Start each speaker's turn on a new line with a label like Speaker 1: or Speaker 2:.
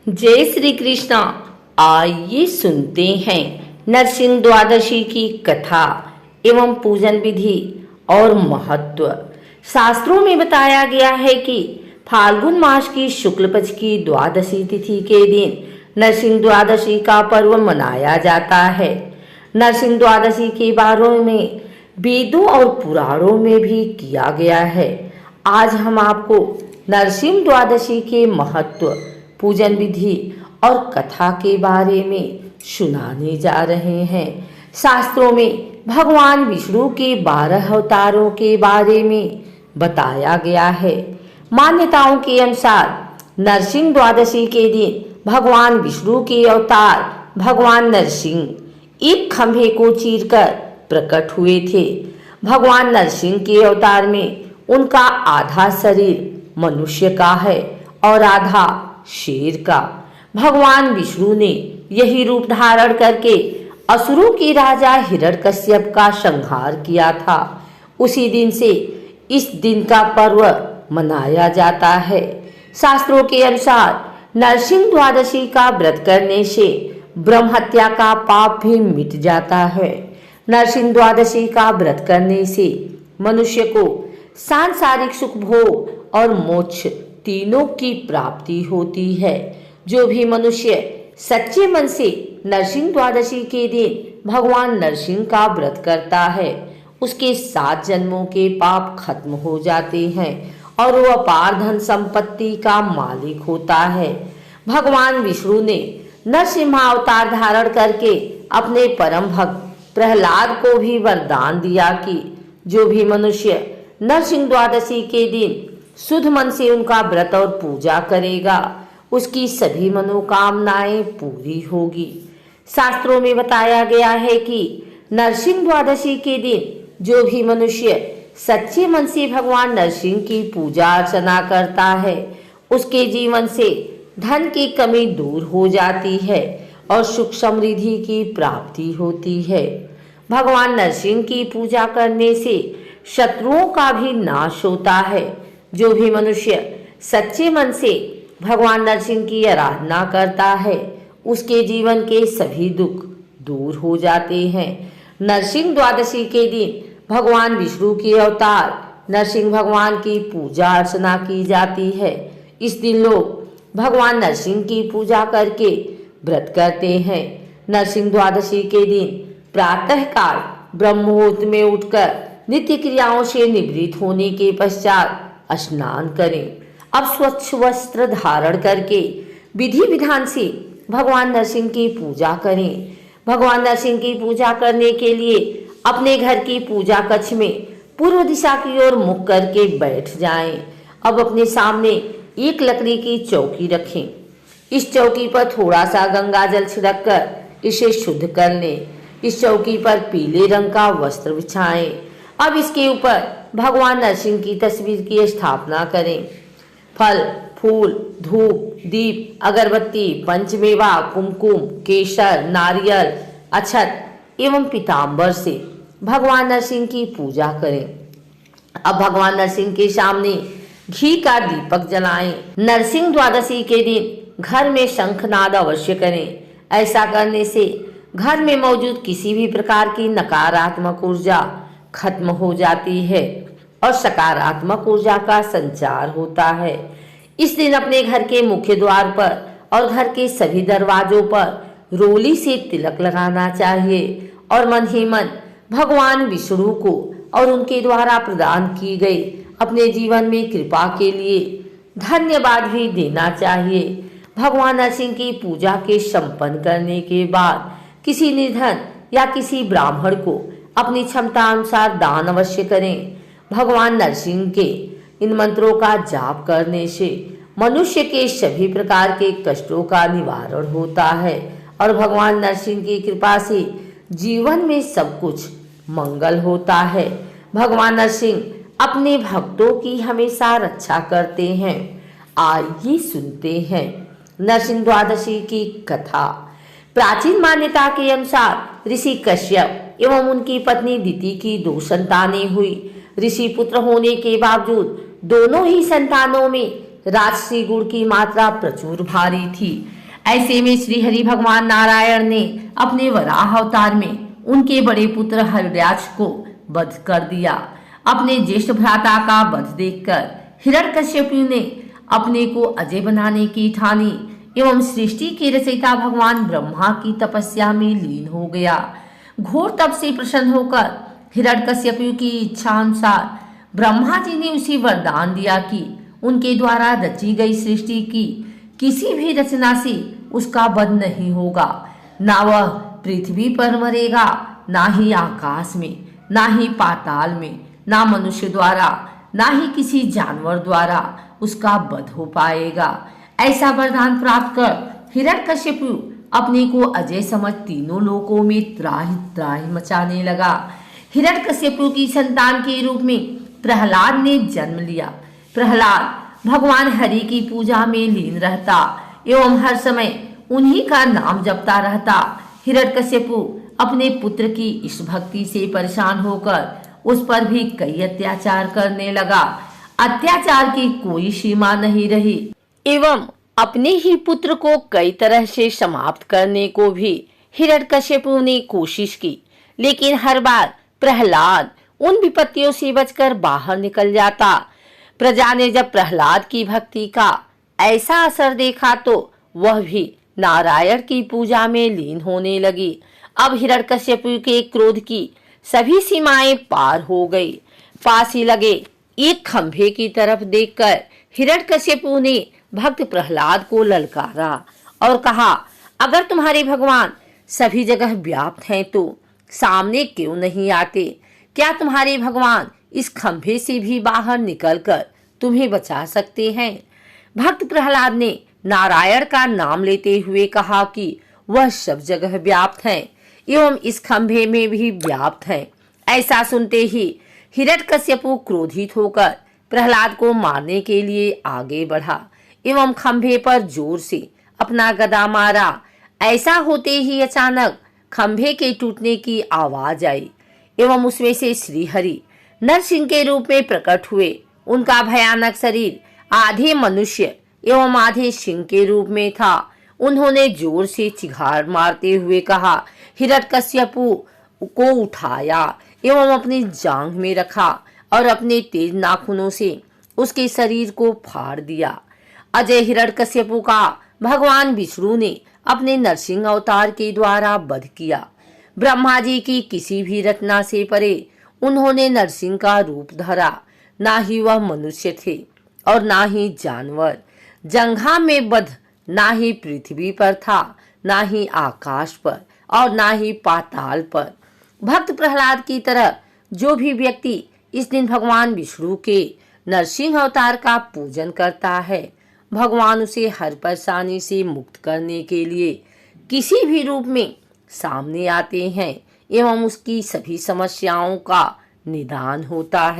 Speaker 1: जय श्री कृष्णा। आइए सुनते हैं नरसिंह द्वादशी की कथा एवं पूजन विधि और महत्व। शास्त्रों में बताया गया है कि फाल्गुन मास की शुक्ल पक्ष की द्वादशी तिथि के दिन नरसिंह द्वादशी का पर्व मनाया जाता है। नरसिंह द्वादशी के बारे में वेदों और पुराणों में भी किया गया है। आज हम आपको नरसिंह द्वादशी के महत्व, पूजन विधि और कथा के बारे में सुनाने जा रहे हैं। शास्त्रों में भगवान विष्णु के 12 अवतारों के बारे में बताया गया है। मान्यताओं के अनुसार नरसिंह द्वादशी के दिन भगवान विष्णु के अवतार भगवान नरसिंह एक खंभे को चीरकर प्रकट हुए थे। भगवान नरसिंह के अवतार में उनका आधा शरीर मनुष्य का है और आधा शेर का। भगवान विष्णु ने यही रूप धारण करके असुरों के राजा हिरण्यकश्यप का संहार किया था। उसी दिन से इस दिन का पर्व मनाया जाता है। शास्त्रों के अनुसार नरसिंह द्वादशी का व्रत करने से ब्रह्म हत्या का पाप भी मिट जाता है। नरसिंह द्वादशी का व्रत करने से मनुष्य को सांसारिक सुख भोग और मोक्ष तीनों की प्राप्ति होती है। जो भी मनुष्य सच्चे मन से नरसिंह द्वादशी के दिन भगवान नरसिंह का व्रत करता है, उसके 7 जन्मों के पाप खत्म हो जाते हैं और वो अपार धन संपत्ति का मालिक होता है। भगवान विष्णु ने नरसिंह अवतार धारण करके अपने परम भक्त प्रहलाद को भी वरदान दिया कि जो भी मनुष्य नरसिंह द्वादशी के दिन शुद्ध मन से उनका व्रत और पूजा करेगा, उसकी सभी मनोकामनाएं पूरी होगी। शास्त्रों में बताया गया है कि नरसिंह द्वादशी के दिन जो भी मनुष्य सच्चे मन से भगवान नरसिंह की पूजा अर्चना करता है, उसके जीवन से धन की कमी दूर हो जाती है और सुख समृद्धि की प्राप्ति होती है। भगवान नरसिंह की पूजा करने से शत्रुओं का भी नाश होता है। जो भी मनुष्य सच्चे मन से भगवान नरसिंह की आराधना करता है, उसके जीवन के सभी दुख दूर हो जाते हैं। नरसिंह द्वादशी के दिन भगवान विष्णु के अवतार नरसिंह भगवान की पूजा अर्चना की जाती है। इस दिन लोग भगवान नरसिंह की पूजा करके व्रत करते हैं। नरसिंह द्वादशी के दिन प्रातःकाल ब्रह्म मुहूर्त में उठकर नित्य क्रियाओं से निवृत्त होने के पश्चात स्नान करें। अब स्वच्छ वस्त्र धारण करके विधि विधान से भगवान नरसिंह की पूजा करें। भगवान नरसिंह की पूजा करने के लिए अपने घर की पूजा कक्ष में पूर्व दिशा की ओर मुख करके बैठ जाएं। अब अपने सामने एक लकड़ी की चौकी रखें। इस चौकी पर थोड़ा सा गंगा जल छिड़क कर इसे शुद्ध कर लें। इस चौकी पर पीले रंग का वस्त्र बिछाएं। अब इसके ऊपर भगवान नरसिंह की तस्वीर की स्थापना करें। फल, फूल, धूप, दीप, अगरबत्ती, पंचमेवा, कुमकुम, केसर, नारियल, अक्षत एवं पीताम्बर से भगवान नरसिंह की पूजा करें। अब भगवान नरसिंह के सामने घी का दीपक जलाएं। नरसिंह द्वादशी के दिन घर में शंखनाद अवश्य करें। ऐसा करने से घर में मौजूद किसी भी प्रकार की नकारात्मक ऊर्जा खत्म हो जाती है और सकारात्मक ऊर्जा का संचार होता है। इस दिन अपने घर के मुख्य द्वार पर और घर के सभी दरवाजों पर रोली से तिलक लगाना चाहिए और मन ही मन भगवान विष्णु को और उनके द्वारा प्रदान की गई अपने जीवन में कृपा के लिए धन्यवाद भी देना चाहिए। भगवान नरसिंह की पूजा के संपन्न करने के बाद किसी निर्धन या किसी ब्राह्मण को अपनी क्षमता अनुसार दान अवश्य करें। भगवान नरसिंह के इन मंत्रों का जाप करने से मनुष्य के सभी प्रकार के कष्टों का निवारण होता है और भगवान नरसिंह की कृपा से जीवन में सब कुछ मंगल होता है। भगवान नरसिंह अपने भक्तों की हमेशा रक्षा करते हैं। आइए सुनते हैं नरसिंह द्वादशी की कथा। प्राचीन मान्यता के अनुसार ऋषि कश्यप एवं उनकी पत्नी दिति की 2 संतानें हुई। ऋषि पुत्र होने के बावजूद दोनों ही संतानों में राजसी गुण की मात्रा प्रचुर भारी थी। ऐसे में श्री हरि भगवान नारायण ने अपने वराह अवतार में उनके बड़े पुत्र हिरण्याक्ष को वध कर दिया। अपने ज्येष्ठ भ्राता का वध देखकर हिरण्यकश्यपु ने अपने को अजय बनाने की ठानी एवं सृष्टि के रचयिता भगवान ब्रह्मा की तपस्या में लीन हो गया। घोर तप से प्रसन्न होकर हिरण्यकश्यपु की इच्छा अनुसार ब्रह्मा जी ने उसे वरदान दिया कि उनके द्वारा रची गई सृष्टि की किसी भी रचना से उसका वध नहीं होगा। ना वह पृथ्वी पर मरेगा, ना ही आकाश में, ना ही पाताल में, ना मनुष्य द्वारा, ना ही किसी जानवर द्वारा उसका वध हो पाएगा। ऐसा वरदान प्राप्त कर हिरण्यकश्यपु अपने को अजय समझ तीनों लोकों में त्राहि त्राहि मचाने लगा। हिरण्यकश्यपु की संतान के रूप में प्रहलाद ने जन्म लिया। प्रहलाद भगवान हरि की पूजा में लीन रहता एवं हर समय उन्हीं का नाम जपता रहता। हिरण्यकश्यपु अपने पुत्र की इस भक्ति से परेशान होकर उस पर भी कई अत्याचार करने लगा। अत्याचार की कोई सीमा नहीं रही एवं अपने ही पुत्र को कई तरह से समाप्त करने को भी हिरण्यकश्यपु ने कोशिश की, लेकिन हर बार प्रहलाद उन विपत्तियों से बचकर बाहर निकल जाता। प्रजा ने जब प्रहलाद की भक्ति का ऐसा असर देखा तो वह भी नारायण की पूजा में लीन होने लगी। अब हिरण्यकश्यपु के क्रोध की सभी सीमाएं पार हो गई। पास ही लगे एक खंभे की तरफ देखकर हिरण्यकश्यपु ने भक्त प्रहलाद को ललकारा और कहा, अगर तुम्हारे भगवान सभी जगह व्याप्त हैं तो सामने क्यों नहीं आते? क्या तुम्हारे भगवान इस खंभे से भी बाहर निकलकर तुम्हें बचा सकते हैं? भक्त प्रहलाद ने नारायण का नाम लेते हुए कहा कि वह सब जगह व्याप्त है एवं इस खंभे में भी व्याप्त है। ऐसा सुनते ही हिरण्यकश्यपु क्रोधित होकर प्रहलाद को मारने के लिए आगे बढ़ा एवं खंभे पर जोर से अपना गदा मारा। ऐसा होते ही अचानक खंभे के टूटने की आवाज आई एवं उसमें से श्री हरि नरसिंह के रूप में प्रकट हुए। उनका भयानक शरीर आधे मनुष्य एवं आधे सिंह के रूप में था। उन्होंने जोर से चिघाड़ मारते हुए कहा, हिरण्यकश्यपु को उठाया एवं अपनी जांघ में रखा और अपने तेज नाखूनों से उसके शरीर को फाड़ दिया। अजय हिरण्यकश्यपु का भगवान विष्णु ने अपने नरसिंह अवतार के द्वारा वध किया। ब्रह्मा जी की किसी भी रचना से परे उन्होंने नरसिंह का रूप धरा। ना ही वह मनुष्य थे और ना ही जानवर। जंघा में वध ना ही पृथ्वी पर था, ना ही आकाश पर और ना ही पाताल पर। भक्त प्रहलाद की तरह जो भी व्यक्ति इस दिन भगवान विष्णु के नरसिंह अवतार का पूजन करता है, भगवान उसे हर परेशानी से मुक्त करने के लिए किसी भी रूप में सामने आते हैं एवं उसकी सभी समस्याओं का निदान होता है।